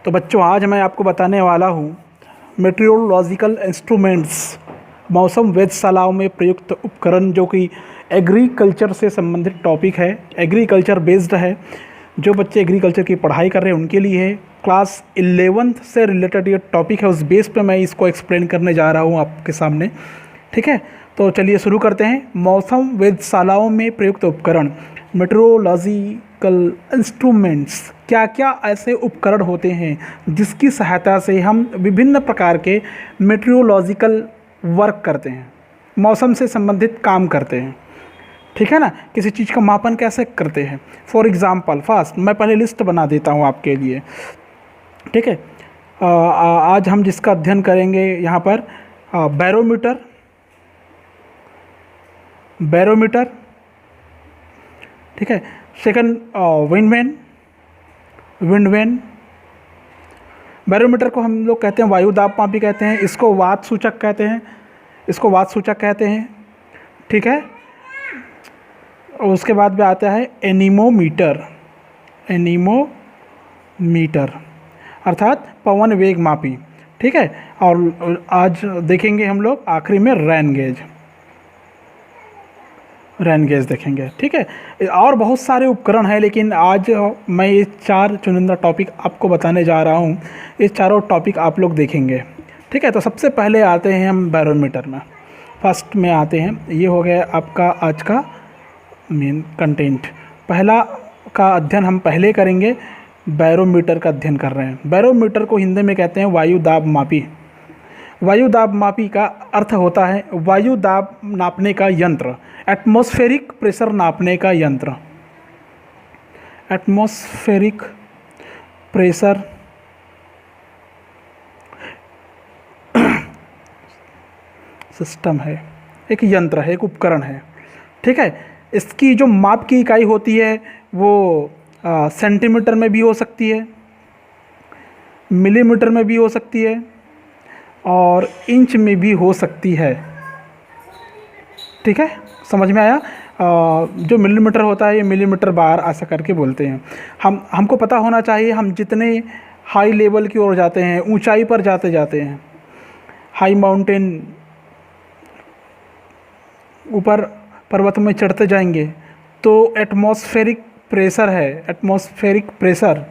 तो बच्चों, आज मैं आपको बताने वाला हूँ मेट्रोलॉजिकल इंस्ट्रूमेंट्स, मौसम वेधशालाओं में प्रयुक्त उपकरण, जो कि एग्रीकल्चर से संबंधित टॉपिक है, एग्रीकल्चर बेस्ड है। जो बच्चे एग्रीकल्चर की पढ़ाई कर रहे हैं उनके लिए है। क्लास 11th से रिलेटेड ये टॉपिक है, उस बेस पे मैं इसको एक्सप्लेन करने जा रहा हूँ आपके सामने। ठीक है, तो चलिए शुरू करते हैं। मौसम वेधशालाओं में प्रयुक्त उपकरण, मेट्रोलॉजिकल इंस्ट्रूमेंट्स, क्या क्या ऐसे उपकरण होते हैं जिसकी सहायता से हम विभिन्न प्रकार के मेट्रोलॉजिकल वर्क करते हैं, मौसम से संबंधित काम करते हैं। ठीक है ना, किसी चीज़ का मापन कैसे करते हैं। फॉर एग्ज़ाम्पल, फर्स्ट मैं पहले लिस्ट बना देता हूँ आपके लिए। ठीक है, आज हम जिसका अध्ययन करेंगे यहाँ पर बैरोमीटर, बैरोमीटर। ठीक है, सेकंड विंडवेन, विंडवेन। बैरोमीटर को हम लोग कहते हैं वायु दाब मापी कहते हैं, इसको वात सूचक कहते हैं, इसको वात सूचक कहते हैं। ठीक है, और उसके बाद में आता है एनीमोमीटर, एनीमोमीटर अर्थात पवन वेग मापी। ठीक है, और आज देखेंगे हम लोग आखिरी में रेन गेज, रेन गेज देखेंगे। ठीक है, और बहुत सारे उपकरण हैं, लेकिन आज मैं ये 4 चुनिंदा टॉपिक आपको बताने जा रहा हूँ। ये चारों टॉपिक आप लोग देखेंगे। ठीक है, तो सबसे पहले आते हैं हम बैरोमीटर में। फर्स्ट में आते हैं, ये हो गया आपका आज का मेन कंटेंट। पहला का अध्ययन हम पहले करेंगे, बैरोमीटर का अध्ययन कर रहे हैं। बैरोमीटर को हिंदी में कहते हैं वायु दाब मापी। वायु दाब मापी का अर्थ होता है वायु दाब नापने का यंत्र, एटमॉस्फेरिक प्रेशर नापने का यंत्र, एटमॉस्फेरिक प्रेशर सिस्टम है, एक यंत्र है, एक उपकरण है। ठीक है, इसकी जो माप की इकाई होती है वो सेंटीमीटर में भी हो सकती है, मिलीमीटर में भी हो सकती है और इंच में भी हो सकती है। ठीक है, समझ में आया। जो मिलीमीटर होता है ये मिलीमीटर बार ऐसा करके बोलते हैं। हमको पता होना चाहिए, हम जितने हाई लेवल की ओर जाते हैं, ऊंचाई पर जाते जाते हैं, हाई माउंटेन, ऊपर पर्वत में चढ़ते जाएंगे तो एटमॉस्फेरिक प्रेशर है, एटमॉस्फेरिक प्रेशर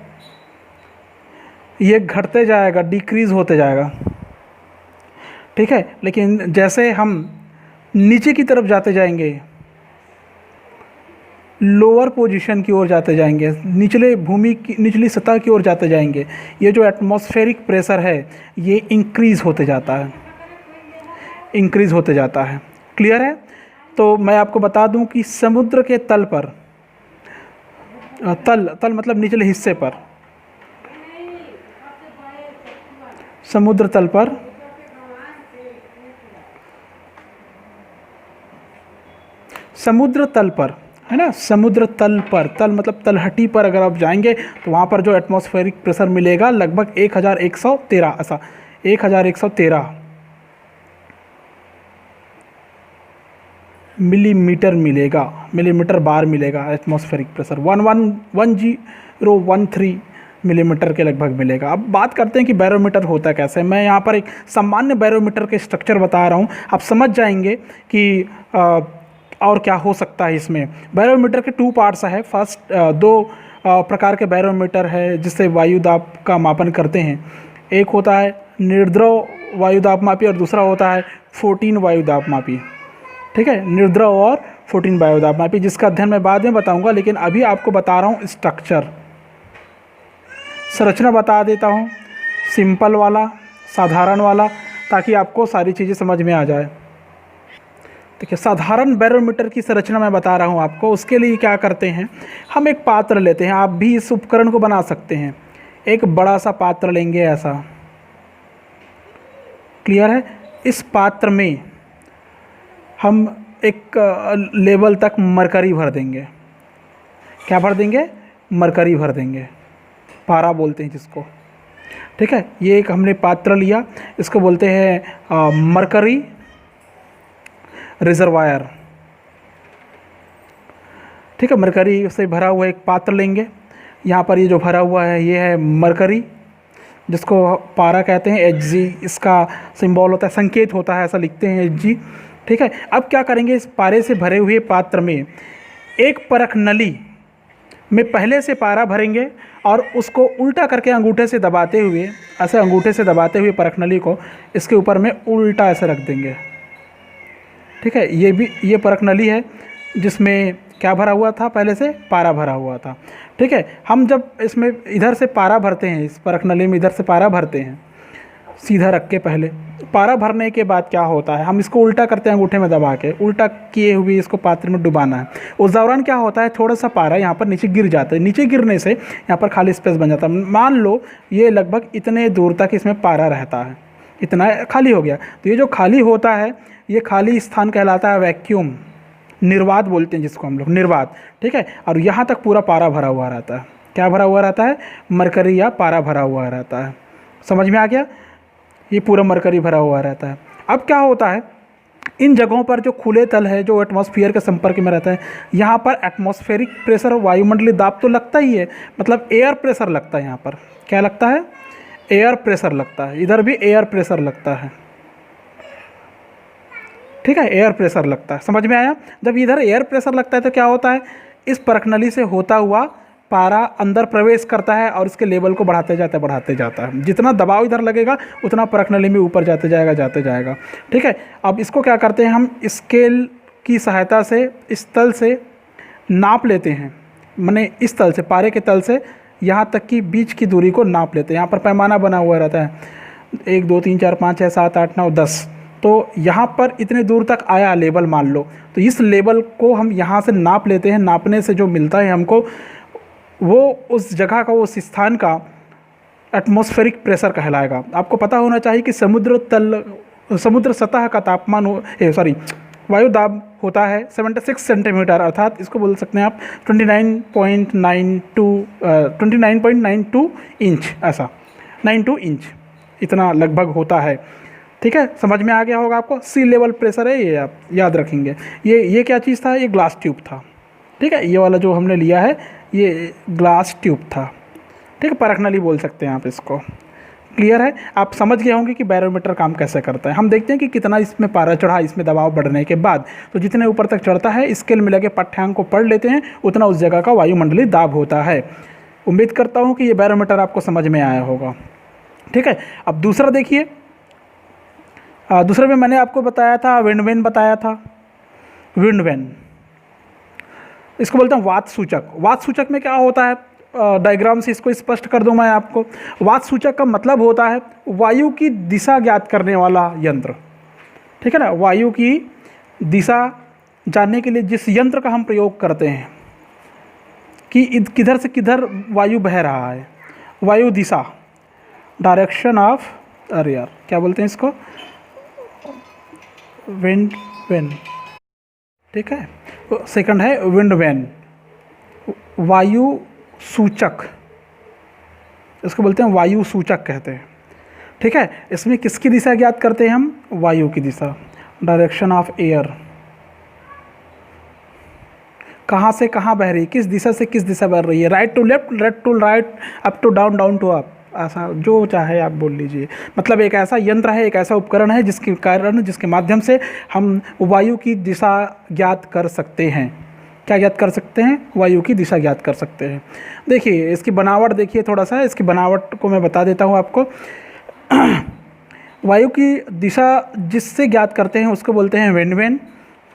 ये घटते जाएगा, डिक्रीज़ होते जाएगा। ठीक है, लेकिन जैसे हम नीचे की तरफ जाते जाएंगे, लोअर पोजीशन की ओर जाते जाएंगे, निचले भूमि की निचली सतह की ओर जाते जाएंगे, ये जो एटमॉस्फेरिक प्रेशर है ये इंक्रीज़ होते जाता है, इंक्रीज़ होते जाता है। क्लियर है। तो मैं आपको बता दूं कि समुद्र के तल पर, तल मतलब निचले हिस्से पर, समुद्र तल पर समुद्र तल पर है ना, समुद्र तल पर, तल मतलब तलहटी पर अगर आप जाएंगे तो वहाँ पर जो एटमॉस्फेरिक प्रेशर मिलेगा लगभग 1113, ऐसा 1113 मिलीमीटर मिलेगा, मिलीमीटर बार मिलेगा। एटमॉस्फेरिक प्रेशर 1013 मिलीमीटर के लगभग मिलेगा। अब बात करते हैं कि बैरोमीटर होता कैसे। मैं यहाँ पर एक सामान्य बैरोमीटर के स्ट्रक्चर बता रहा हूँ, आप समझ जाएंगे कि और क्या हो सकता है इसमें। बैरोमीटर के 2 पार्ट्स है। फर्स्ट 2 प्रकार के बैरोमीटर है जिससे वायु दाब का मापन करते हैं। एक होता है निर्द्रव वायु दाब मापी और दूसरा होता है 14 वायु दाब मापी। ठीक है, निर्द्रव और 14 वायु दाब मापी, जिसका अध्ययन मैं बाद में बताऊंगा, लेकिन अभी आपको बता रहा हूँ स्ट्रक्चर, संरचना बता देता हूँ, सिंपल वाला, साधारण वाला, ताकि आपको सारी चीज़ें समझ में आ जाए। देखिए, साधारण बैरोमीटर की संरचना मैं बता रहा हूँ आपको। उसके लिए क्या करते हैं, हम एक पात्र लेते हैं, आप भी इस उपकरण को बना सकते हैं। एक बड़ा सा पात्र लेंगे ऐसा, क्लियर है। इस पात्र में हम एक लेवल तक मरकरी भर देंगे। क्या भर देंगे, मरकरी भर देंगे, पारा बोलते हैं जिसको। ठीक है, ये एक हमने पात्र लिया, इसको बोलते हैं मरकरी रिजर्वायर। ठीक है, मरकरी से भरा हुआ एक पात्र लेंगे। यहाँ पर ये जो भरा हुआ है ये है मरकरी। जिसको पारा कहते हैं, एच जी इसका सिंबल होता है, संकेत होता है, ऐसा लिखते हैं एच जी। ठीक है, अब क्या करेंगे, इस पारे से भरे हुए पात्र में एक परख नली में पहले से पारा भरेंगे और उसको उल्टा करके अंगूठे से दबाते हुए, ऐसे अंगूठे से दबाते हुए परख नली को इसके ऊपर में उल्टा ऐसे रख देंगे। ठीक है, ये परख नली है जिसमें क्या भरा हुआ था, पहले से पारा भरा हुआ था। ठीक है, हम जब इसमें इधर से पारा भरते हैं, इस परख नली में इधर से पारा भरते हैं सीधा रख के, पहले पारा भरने के बाद क्या होता है, हम इसको उल्टा करते हैं अंगूठे में दबा के, उल्टा किए हुए इसको पात्र में डुबाना है। उस दौरान क्या होता है, थोड़ा सा पारा यहाँ पर नीचे गिर जाता है, नीचे गिरने से यहाँ पर खाली स्पेस बन जाता है। मान लो ये लगभग इतने दूर तक इसमें पारा रहता है, इतना खाली हो गया, तो ये जो खाली होता है ये खाली स्थान कहलाता है वैक्यूम, निर्वात बोलते हैं जिसको हम लोग, निर्वात। ठीक है, और यहाँ तक पूरा पारा भरा हुआ रहता है। क्या भरा हुआ रहता है, मरकरी या पारा भरा हुआ रहता है। समझ में आ गया, ये पूरा मरकरी भरा हुआ रहता है। अब क्या होता है, इन जगहों पर जो खुले तल है, जो एटमॉस्फेयर के संपर्क में रहता है, यहाँ पर एटमॉस्फेरिक प्रेशर, वायुमंडलीय दाब तो लगता ही है, मतलब एयर प्रेशर लगता है। यहाँ पर क्या लगता है, एयर प्रेशर लगता है, इधर भी एयर प्रेशर लगता है। ठीक है, एयर प्रेशर लगता है, समझ में आया। जब इधर एयर प्रेशर लगता है तो क्या होता है, इस परख नली से होता हुआ पारा अंदर प्रवेश करता है और इसके लेवल को बढ़ाते जाता है। जितना दबाव इधर लगेगा उतना परख नली में ऊपर जाते जाएगा। ठीक है, अब इसको क्या करते हैं, हम स्केल की सहायता से इस तल से नाप लेते हैं, माने इस तल से, पारे के तल से यहाँ तक की बीच की दूरी को नाप लेते हैं। यहाँ पर पैमाना बना हुआ रहता है, 1 2 3 4 5 6 7 8 9 10, तो यहाँ पर इतने दूर तक आया लेवल मान लो, तो इस लेवल को हम यहाँ से नाप लेते हैं। नापने से जो मिलता है हमको, वो उस जगह का, उस स्थान का एटमॉस्फेरिक प्रेशर कहलाएगा। आपको पता होना चाहिए कि समुद्र सतह का तापमान वायु दाब होता है 76 सेंटीमीटर, अर्थात इसको बोल सकते हैं आप 29.92 इंच, ऐसा 92 इंच इतना लगभग होता है। ठीक है, समझ में आ गया होगा आपको। सी लेवल प्रेशर है ये, आप याद रखेंगे। ये क्या चीज़ था, ये ग्लास ट्यूब था। ठीक है, ये वाला जो हमने लिया है ये ग्लास ट्यूब था। ठीक है, परख नली बोल सकते हैं आप इसको। क्लियर है, आप समझ गए होंगे कि बैरोमीटर काम कैसे करता है। हम देखते हैं कि कितना इसमें पारा चढ़ा, इसमें दबाव बढ़ने के बाद, तो जितने ऊपर तक चढ़ता है स्केल में लगे पाठ्यांक को पढ़ लेते हैं, उतना उस जगह का वायुमंडलीय दाब होता है। उम्मीद करता हूँ कि ये बैरोमीटर आपको समझ में आया होगा। ठीक है, अब दूसरा देखिए, दूसरे में मैंने आपको बताया था विंड वेन बताया था। विंड वेन इसको बोलते हैं वात सूचक। वात सूचक में क्या होता है, डायग्राम से इसको स्पष्ट कर दूं मैं आपको। वात सूचक का मतलब होता है वायु की दिशा ज्ञात करने वाला यंत्र। ठीक है ना, वायु की दिशा जानने के लिए जिस यंत्र का हम प्रयोग करते हैं कि किधर से किधर वायु बह रहा है, वायु दिशा, डायरेक्शन ऑफ, अरे यार क्या बोलते हैं इसको, विंड वेन। ठीक है, सेकंड है विंड वेन, वायु सूचक, इसको बोलते हैं वायु सूचक कहते हैं। ठीक है, इसमें किसकी दिशा ज्ञात करते हैं हम, वायु की दिशा, डायरेक्शन ऑफ एयर, कहाँ से कहाँ बह रही है, किस दिशा से किस दिशा बह रही है, right to left, left to right, up to down, down to up, ऐसा जो चाहे आप बोल लीजिए। मतलब एक ऐसा यंत्र है, एक ऐसा उपकरण है जिसके माध्यम से हम वायु की दिशा ज्ञात कर सकते हैं। क्या ज्ञात कर सकते हैं, वायु की दिशा ज्ञात कर सकते हैं। देखिए इसकी बनावट देखिए, थोड़ा सा इसकी बनावट को मैं बता देता हूँ आपको। वायु की दिशा जिससे ज्ञात करते हैं उसको बोलते हैं विंड वेन।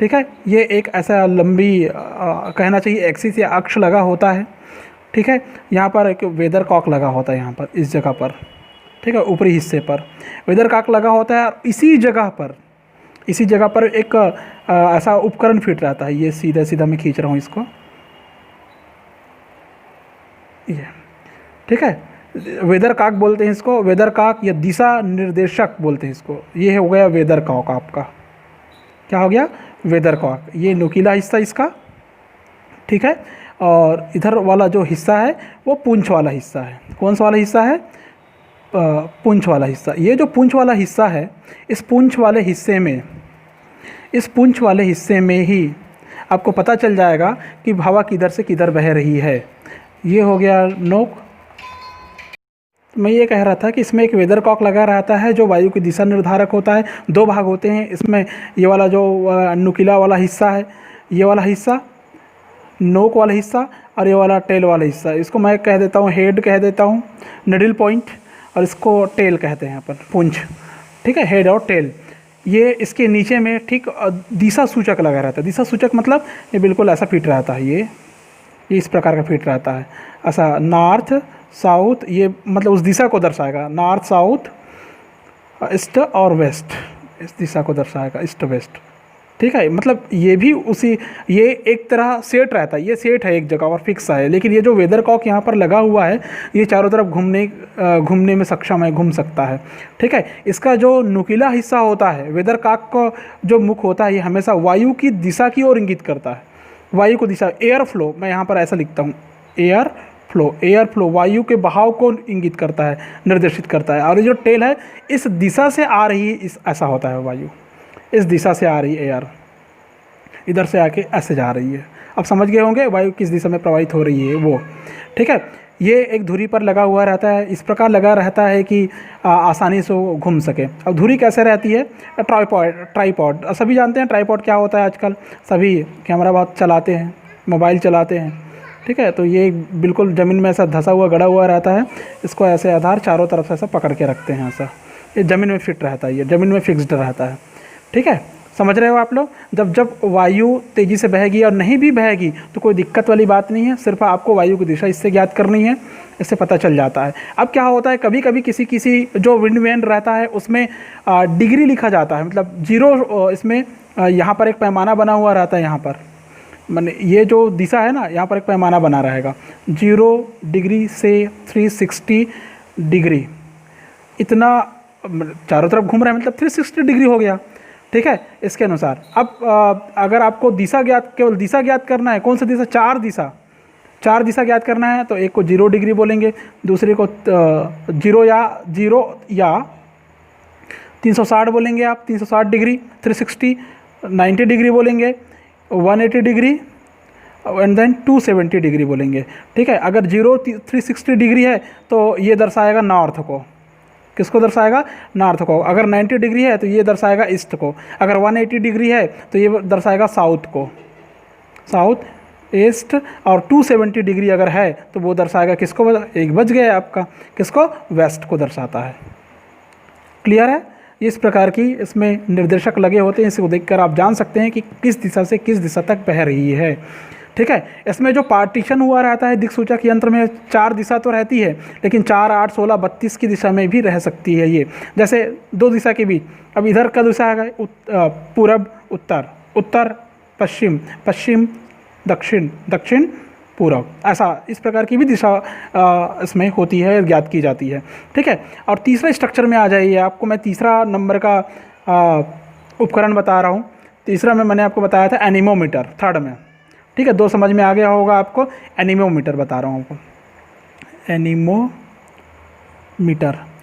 ठीक है, ये एक ऐसा लंबी कहना चाहिए एक्सिस या अक्ष लगा होता है। ठीक है, यहाँ पर एक वेदर कॉक लगा होता है, यहाँ पर इस जगह पर, ठीक है, ऊपरी हिस्से पर वेदर कॉक लगा होता है। और इसी जगह पर एक ऐसा उपकरण फिट रहता है, ये सीधा सीधा मैं खींच रहा हूँ इसको, ये ठीक है, वेदर कॉक बोलते हैं इसको, वेदर कॉक या दिशा निर्देशक बोलते हैं इसको। ये हो गया वेदर कॉक आपका, क्या हो गया, वेदर कॉक, ये नुकीला हिस्सा इसका। ठीक है, और इधर वाला जो हिस्सा है वो पूंछ वाला हिस्सा है। कौन सा वाला हिस्सा है, पूंछ वाला हिस्सा। ये जो पूंछ वाला हिस्सा है, इस पूंछ वाले हिस्से में ही आपको पता चल जाएगा कि हवा किधर से किधर बह रही है। ये हो गया नोक, मैं ये कह रहा था कि इसमें एक वेदर कॉक लगा रहता है जो वायु की दिशा निर्धारक होता है। दो भाग होते हैं इसमें, ये वाला जो नुकीला वाला हिस्सा है, ये वाला हिस्सा, नोक वाला हिस्सा, और ये वाला टेल वाला हिस्सा। इसको मैं कह देता हूँ हेड कह देता हूँ, निडल पॉइंट, और इसको टेल कहते हैं अपन, पुंज। ठीक है, हेड और टेल। ये इसके नीचे में ठीक दिशा सूचक लगा रहता है। दिशा सूचक मतलब ये बिल्कुल ऐसा फिट रहता है, ये इस प्रकार का फिट रहता है ऐसा, नॉर्थ साउथ, ये मतलब उस दिशा को दर्शाएगा, नॉर्थ साउथ ईस्ट और वेस्ट, इस दिशा को दर्शाएगा, ईस्ट वेस्ट। ठीक है, मतलब ये भी उसी, ये एक तरह सेट रहता है, ये सेट है एक जगह और फिक्स है। लेकिन ये जो वेदर कॉक यहाँ पर लगा हुआ है, ये चारों तरफ घूमने में सक्षम है, घूम सकता है। ठीक है, इसका जो नुकीला हिस्सा होता है, वेदर कॉक का जो मुख होता है, ये हमेशा वायु की दिशा की ओर इंगित करता है, वायु को दिशा, एयर फ्लो, मैं यहाँ पर ऐसा लिखता हूँ, एयर फ्लो वायु के बहाव को इंगित करता है, निर्देशित करता है। और ये जो टेल है, इस दिशा से आ रही है, इस ऐसा होता है वायु, इस दिशा से आ रही है एयर, इधर से आके ऐसे जा रही है। अब समझ गए होंगे वायु किस दिशा में प्रवाहित हो रही है वो। ठीक है, ये एक धुरी पर लगा हुआ रहता है, इस प्रकार लगा रहता है कि आसानी से वो घूम सके। अब धुरी कैसे रहती है? ट्राईपॉड सभी जानते हैं ट्राईपॉड क्या होता है। आजकल सभी कैमरा बहुत चलाते हैं, मोबाइल चलाते हैं। ठीक है, तो ये बिल्कुल ज़मीन में ऐसा धंसा हुआ गड़ा हुआ रहता है। इसको ऐसे आधार चारों तरफ से ऐसा पकड़ के रखते हैं, ऐसा ये ज़मीन में फिट रहता है, ये ज़मीन में फिक्स्ड रहता है। ठीक है, समझ रहे हो आप लोग? जब वायु तेज़ी से बहेगी और नहीं भी बहेगी तो कोई दिक्कत वाली बात नहीं है, सिर्फ आपको वायु की दिशा इससे ज्ञात करनी है, इससे पता चल जाता है। अब क्या होता है, कभी कभी किसी जो विंड वैन रहता है उसमें डिग्री लिखा जाता है, मतलब जीरो, इसमें यहाँ पर एक पैमाना बना हुआ रहता है, यहाँ पर माने ये जो दिशा है ना, यहाँ पर एक पैमाना बना रहेगा, 0 डिग्री से 360 डिग्री, इतना चारों तरफ घूम रहा है, मतलब 360 डिग्री हो गया। ठीक है, इसके अनुसार अब अगर आपको केवल दिशा ज्ञात करना है, कौन सा दिशा? चार दिशा ज्ञात करना है, तो एक को 0 डिग्री बोलेंगे, दूसरे को 0 या 360 बोलेंगे आप, 360 डिग्री, 360, 90 डिग्री बोलेंगे, 180 डिग्री, एंड देन 270 डिग्री बोलेंगे। ठीक है, अगर 360 डिग्री है तो ये दर्शाएगा नॉर्थ को। किसको दर्शाएगा? नॉर्थ को। अगर 90 डिग्री है तो ये दर्शाएगा ईस्ट को। अगर 180 डिग्री है तो ये दर्शाएगा साउथ को, साउथ ईस्ट। और 270 डिग्री अगर है तो वो दर्शाएगा किसको? एक बज गया आपका, किसको? वेस्ट को दर्शाता है। क्लियर है? इस प्रकार की इसमें निर्देशक लगे होते हैं, इसको देखकर आप जान सकते हैं कि किस दिशा से किस दिशा तक बह रही है। ठीक है, इसमें जो पार्टीशन हुआ रहता है दिक्सूचक यंत्र में, 4 दिशा तो रहती है, लेकिन 4, 8, 16, 32 की दिशा में भी रह सकती है ये। जैसे 2 दिशा के बीच, अब इधर का दिशा है पूरब उत्तर, उत्तर पश्चिम, पश्चिम दक्षिण, दक्षिण पूरब, ऐसा इस प्रकार की भी दिशा इसमें होती है, ज्ञात की जाती है। ठीक है, और तीसरा स्ट्रक्चर में आ जाइए। आपको मैं तीसरा नंबर का उपकरण बता रहा हूँ। तीसरा में मैंने आपको बताया था एनीमोमीटर, थर्ड में। ठीक है, 2 समझ में आ गया होगा आपको। एनीमोमीटर बता रहा हूँ आपको, एनीमोमीटर।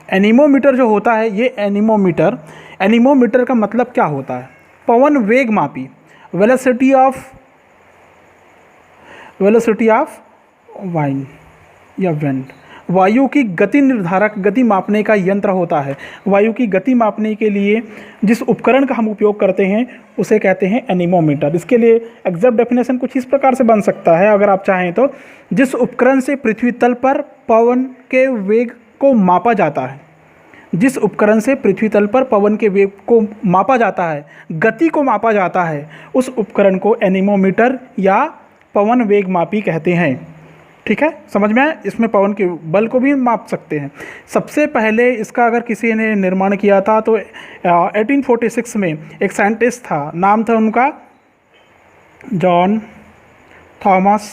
एनीमोमीटर जो होता है, ये एनीमोमीटर का मतलब क्या होता है? पवन वेग मापी, वेलोसिटी ऑफ वाइन या विंड, वायु की गति निर्धारक, गति मापने का यंत्र होता है। वायु की गति मापने के लिए जिस उपकरण का हम उपयोग करते हैं उसे कहते हैं एनीमोमीटर। इसके लिए एग्जैक्ट डेफिनेशन कुछ इस प्रकार से बन सकता है, अगर आप चाहें तो, जिस उपकरण से पृथ्वी तल पर पवन के वेग को मापा जाता है, जिस उपकरण से पृथ्वी तल पर पवन के वेग को मापा जाता है, गति को मापा जाता है, उस उपकरण को एनीमोमीटर या पवन वेग मापी कहते हैं। ठीक है, समझ में आया? इसमें पवन के बल को भी माप सकते हैं। सबसे पहले इसका अगर किसी ने निर्माण किया था तो 1846 में एक साइंटिस्ट था, नाम था उनका जॉन थॉमस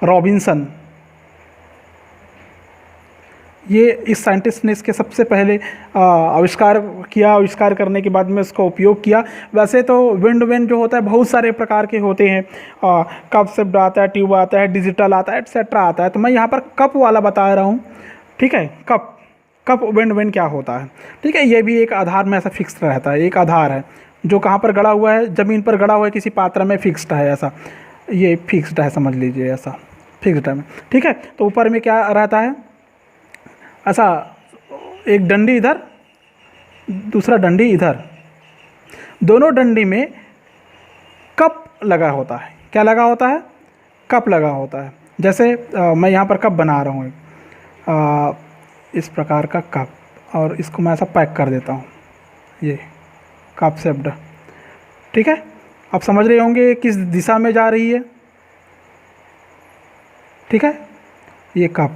रॉबिन्सन। ये इस साइंटिस्ट ने इसके सबसे पहले आविष्कार करने के बाद में इसका उपयोग किया। वैसे तो विंड वैन जो होता है बहुत सारे प्रकार के होते हैं, कप शेप्ड आता है, ट्यूब आता है, डिजिटल आता है, एटसेट्रा आता है। तो मैं यहाँ पर कप वाला बता रहा हूँ। ठीक है, कप विंड वैन क्या होता है? ठीक है, ये भी एक आधार में ऐसा फिक्स रहता है, एक आधार है जो कहाँ पर गड़ा हुआ है, ज़मीन पर गड़ा हुआ है, किसी पात्र में फिक्स्ड है ऐसा। ये फिक्स्ड है, समझ लीजिए ऐसा फिक्स्ड है। ठीक है, तो ऊपर में क्या रहता है, ऐसा एक डंडी इधर दूसरा डंडी इधर, दोनों डंडी में कप लगा होता है। क्या लगा होता है? कप लगा होता है। जैसे मैं यहाँ पर कप बना रहा हूँ, इस प्रकार का कप, और इसको मैं ऐसा पैक कर देता हूँ, ये कप शेप्ड। ठीक है, आप समझ रहे होंगे किस दिशा में जा रही है। ठीक है, ये कप,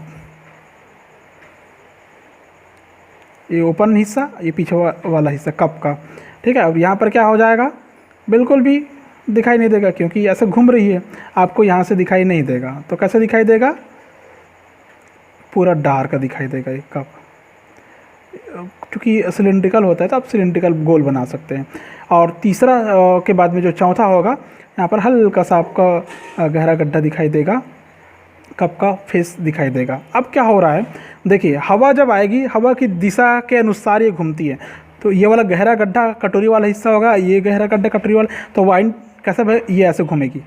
ये ओपन हिस्सा, ये पीछे वाला हिस्सा कप का। ठीक है, अब यहाँ पर क्या हो जाएगा, बिल्कुल भी दिखाई नहीं देगा क्योंकि ऐसे घूम रही है, आपको यहाँ से दिखाई नहीं देगा। तो कैसे दिखाई देगा? पूरा डार्क दिखाई देगा ये कप, क्योंकि सिलिंड्रिकल होता है तो आप सिलिंड्रिकल गोल बना सकते हैं। और तीसरा के बाद में जो चौथा होगा, यहाँ पर हल्का सा आपका गहरा गड्ढा दिखाई देगा, कप का फेस दिखाई देगा। अब क्या हो रहा है, देखिए हवा जब आएगी, हवा की दिशा के अनुसार ये घूमती है। तो ये वाला गहरा गड्ढा कटोरी वाला हिस्सा होगा, ये गहरा गड्ढा कटोरी वाला, तो वाइन कैसे भाई, ये ऐसे घूमेगी,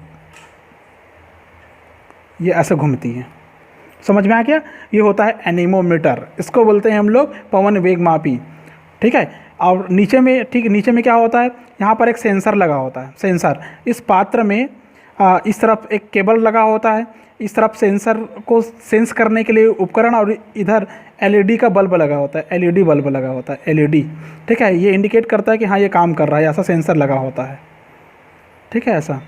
ये ऐसे घूमती है। समझ में आ गया? ये होता है एनीमोमीटर, इसको बोलते हैं हम लोग पवन वेग मापी। ठीक है, और नीचे में, ठीक नीचे में क्या होता है, यहाँ पर एक सेंसर लगा होता है। सेंसर, इस पात्र में इस तरफ एक केबल लगा होता है, इस तरफ सेंसर को सेंस करने के लिए उपकरण, और इधर एलईडी का बल्ब लगा होता है, एलईडी बल्ब लगा होता है, एलईडी। ठीक है, ये इंडिकेट करता है कि हाँ ये काम कर रहा है, ऐसा सेंसर लगा होता है। ठीक है, ऐसा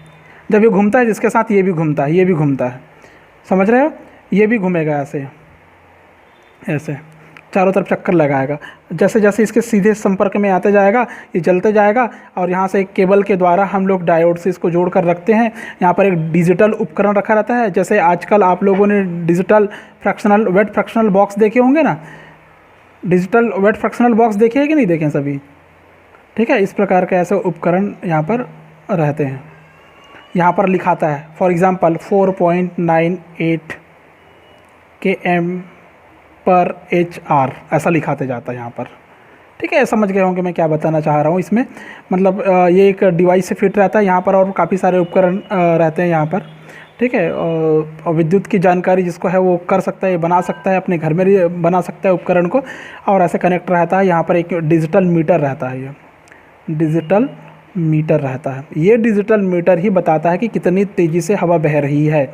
जब ये घूमता है, जिसके साथ ये भी घूमता है, ये भी घूमता है, समझ रहे हो, ये भी घूमेगा ऐसे ऐसे चारों तरफ चक्कर लगाएगा। जैसे जैसे इसके सीधे संपर्क में आते जाएगा, ये जलते जाएगा, और यहाँ से एक केबल के द्वारा हम लोग डायोड से इसको जोड़ कर रखते हैं। यहाँ पर एक डिजिटल उपकरण रखा रहता है, जैसे आजकल आप लोगों ने digital fractional weight fractional box देखे होंगे ना, डिजिटल वेट फ्रैक्शनल बॉक्स देखे हैं कि नहीं देखे सभी? ठीक है, इस प्रकार के ऐसे उपकरण यहाँ पर रहते हैं। यहाँ पर लिखाता है फॉर एग्ज़ाम्पल 4.98 km/HR, ऐसा लिखाते जाता है यहाँ पर। ठीक है, समझ गए होंगे मैं क्या बताना चाह रहा हूँ इसमें। मतलब ये एक डिवाइस से फिट रहता है यहाँ पर, और काफ़ी सारे उपकरण रहते हैं यहाँ पर। ठीक है, और विद्युत की जानकारी जिसको है वो कर सकता है, बना सकता है, अपने घर में भी बना सकता है उपकरण को, और ऐसे कनेक्ट रहता है। यहाँ पर एक डिजिटल मीटर रहता है, ये डिजिटल मीटर रहता है। ये डिजिटल मीटर ही बताता है कि कितनी तेज़ी से हवा बह रही है।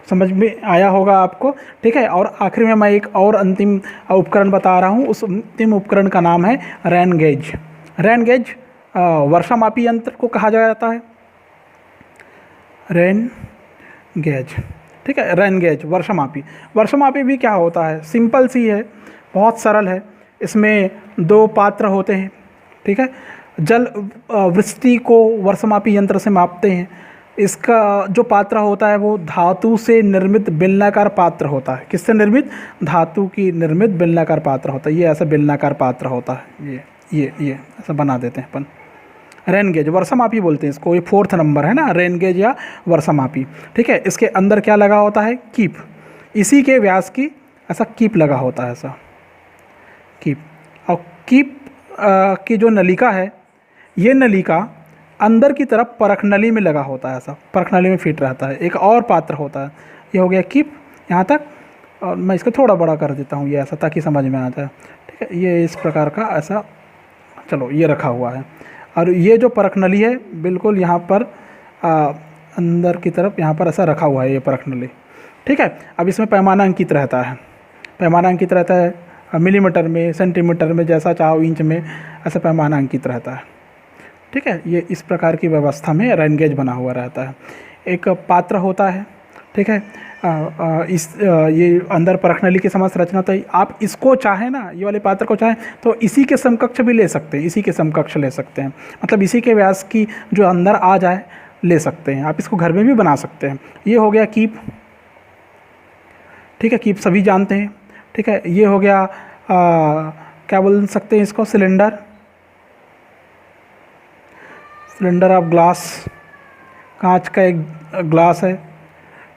समझ में आया होगा आपको? ठीक है, और आखिर में मैं एक और अंतिम उपकरण बता रहा हूँ। उस अंतिम उपकरण का नाम है रेन गेज। रेन गेज वर्षा मापी यंत्र को कहा जाता है, रेन गेज। ठीक है, रेन गेज वर्षा मापी। वर्षा मापी भी क्या होता है, सिंपल सी है, बहुत सरल है। इसमें दो पात्र होते हैं। ठीक है, जल वृष्टि को वर्षमापी यंत्र से मापते हैं। इसका जो पात्र होता है वो धातु से निर्मित बेलनाकार पात्र होता है। किससे निर्मित? धातु की निर्मित बेलनाकार पात्र होता है। ये ऐसा बेलनाकार पात्र होता है, ये ऐसा बना देते हैं अपन। रेन गेज वर्षामापी बोलते हैं इसको, ये 4th नंबर है ना, रेन गेज या वर्षामापी। ठीक है, इसके अंदर क्या लगा होता है? कीप। इसी के व्यास की ऐसा कीप लगा होता है, ऐसा कीप। और कीप की जो नलिका है, ये नलिका अंदर की तरफ परख नली में लगा होता है, ऐसा परख नली में फिट रहता है। एक और पात्र होता है, ये हो गया कीप यहाँ तक, और मैं इसको थोड़ा बड़ा कर देता हूँ ये ऐसा, ताकि समझ में आ जाए। ठीक है, ये इस प्रकार का ऐसा, चलो ये रखा हुआ है। और ये जो परख नली है बिल्कुल यहाँ पर अंदर की तरफ यहाँ पर ऐसा रखा हुआ है ये परख नली। ठीक है, अब इसमें पैमाना अंकित रहता है, पैमाना अंकित रहता है मिलीमीटर में, सेंटीमीटर में, जैसा चाहो, इंच में, ऐसा पैमाना अंकित रहता है। ठीक है, ये इस प्रकार की व्यवस्था में रेन गेज बना हुआ रहता है। एक पात्र होता है। ठीक है, ये अंदर परख नली की समस्त रचना होता है। आप इसको चाहें ना, ये वाले पात्र को चाहें तो इसी के समकक्ष भी ले सकते हैं, इसी के समकक्ष ले सकते हैं, मतलब इसी के व्यास की जो अंदर आ जाए ले सकते हैं। आप इसको घर में भी बना सकते हैं। ये हो गया कीप। ठीक है, कीप सभी जानते हैं। ठीक है, ये हो गया क्या बोल सकते हैं इसको, सिलेंडर, सिलेंडर ऑफ ग्लास, कांच का एक ग्लास है।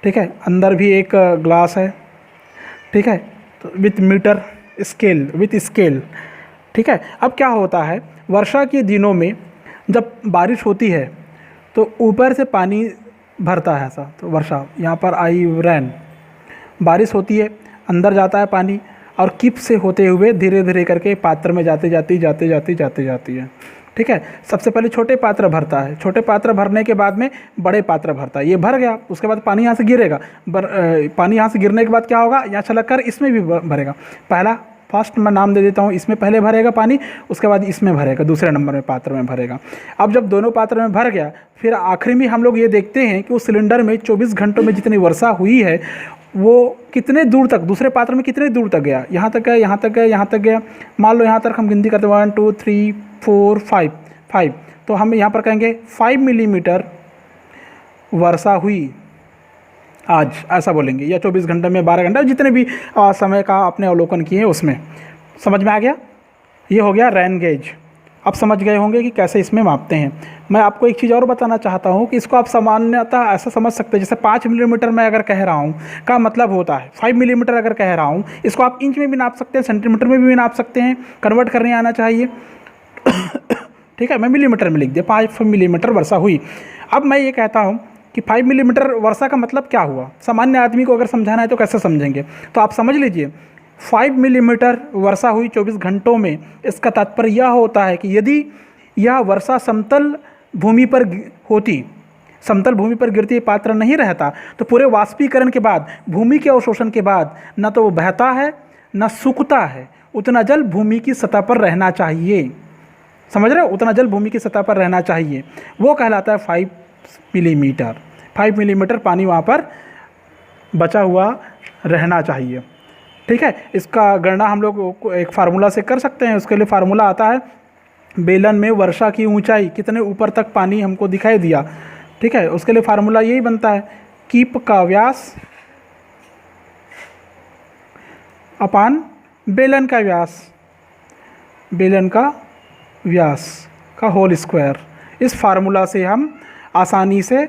ठीक है, अंदर भी एक ग्लास है। ठीक है, तो with metre, scale, with scale. ठीक है, अब क्या होता है, वर्षा के दिनों में जब बारिश होती है तो ऊपर से पानी भरता है ऐसा, तो वर्षा, यहाँ पर आई रैन, बारिश होती है, अंदर जाता है पानी और कीप से होते हुए धीरे धीरे करके पात्र में जाते जाती है। ठीक है, सबसे पहले छोटे पात्र भरता है, छोटे पात्र भरने के बाद में बड़े पात्र भरता है, ये भर गया, उसके बाद पानी यहाँ से गिरेगा, पानी यहाँ से गिरने के बाद क्या होगा, यहाँ छलक कर इसमें भी भरेगा। पहला फर्स्ट मैं नाम दे देता हूँ, इसमें पहले भरेगा पानी, उसके बाद इसमें भरेगा, दूसरे नंबर में पात्र में भरेगा। अब जब दोनों पात्र में भर गया, फिर आखिरी में हम लोग ये देखते हैं कि उस सिलेंडर में 24 घंटों में जितनी वर्षा हुई है वो कितने दूर तक, दूसरे पात्र में कितने दूर तक गया, यहाँ तक गया, यहाँ तक गया, यहाँ तक गया। मान लो यहाँ तक हम गिनती करते हैं 1 2 3 4 5, तो हम यहाँ पर कहेंगे 5 मिलीमीटर वर्षा हुई आज, ऐसा बोलेंगे, या 24 घंटे में, 12 घंटे, जितने भी समय का आपने अवलोकन किए उसमें। समझ में आ गया? ये हो गया रेन गेज। अब समझ गए होंगे कि कैसे इसमें मापते हैं। मैं आपको एक चीज़ और बताना चाहता हूँ कि इसको आप सामान्यतः ऐसा समझ सकते हैं, जैसे 5 मिलीमीटर मैं अगर कह रहा हूँ का मतलब होता है 5 मिलीमीटर अगर कह रहा हूँ, इसको आप इंच में भी नाप सकते हैं, सेंटीमीटर में भी नाप सकते हैं, कन्वर्ट करने आना चाहिए। ठीक है, मैं मिलीमीटर में लिख दिया, 5 मिलीमीटर वर्षा हुई। अब मैं ये कहता हूँ कि 5 मिलीमीटर वर्षा का मतलब क्या हुआ, सामान्य आदमी को अगर समझाना है तो कैसे समझेंगे, तो आप समझ लीजिए 5 मिलीमीटर वर्षा हुई 24 घंटों में। इसका तात्पर्य यह होता है कि यदि यह वर्षा समतल भूमि पर होती, समतल भूमि पर गिरती पात्र नहीं रहता, तो पूरे वाष्पीकरण के बाद, भूमि के अवशोषण के बाद न तो वो बहता है न सूखता है, उतना जल भूमि की सतह पर रहना चाहिए। समझ रहे हो? उतना जल भूमि की सतह पर रहना चाहिए, वो कहलाता है 5 मिलीमीटर। 5 मिलीमीटर पानी वहाँ पर बचा हुआ रहना चाहिए। ठीक है, इसका गणना हम लोग एक फार्मूला से कर सकते हैं। उसके लिए फार्मूला आता है, बेलन में वर्षा की ऊंचाई, कितने ऊपर तक पानी हमको दिखाई दिया। ठीक है, उसके लिए फार्मूला यही बनता है, कीप का व्यास अपान बेलन का व्यास, बेलन का व्यास का होल स्क्वायर। इस फार्मूला से हम आसानी से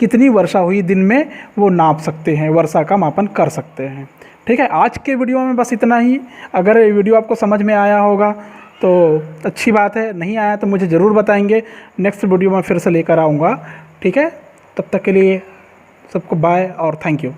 कितनी वर्षा हुई दिन में वो नाप सकते हैं, वर्षा का मापन कर सकते हैं। ठीक है, आज के वीडियो में बस इतना ही। अगर ये वीडियो आपको समझ में आया होगा तो अच्छी बात है, नहीं आया तो मुझे ज़रूर बताएंगे, नेक्स्ट वीडियो में फिर से लेकर आऊँगा। ठीक है, तब तक के लिए सबको बाय और थैंक यू।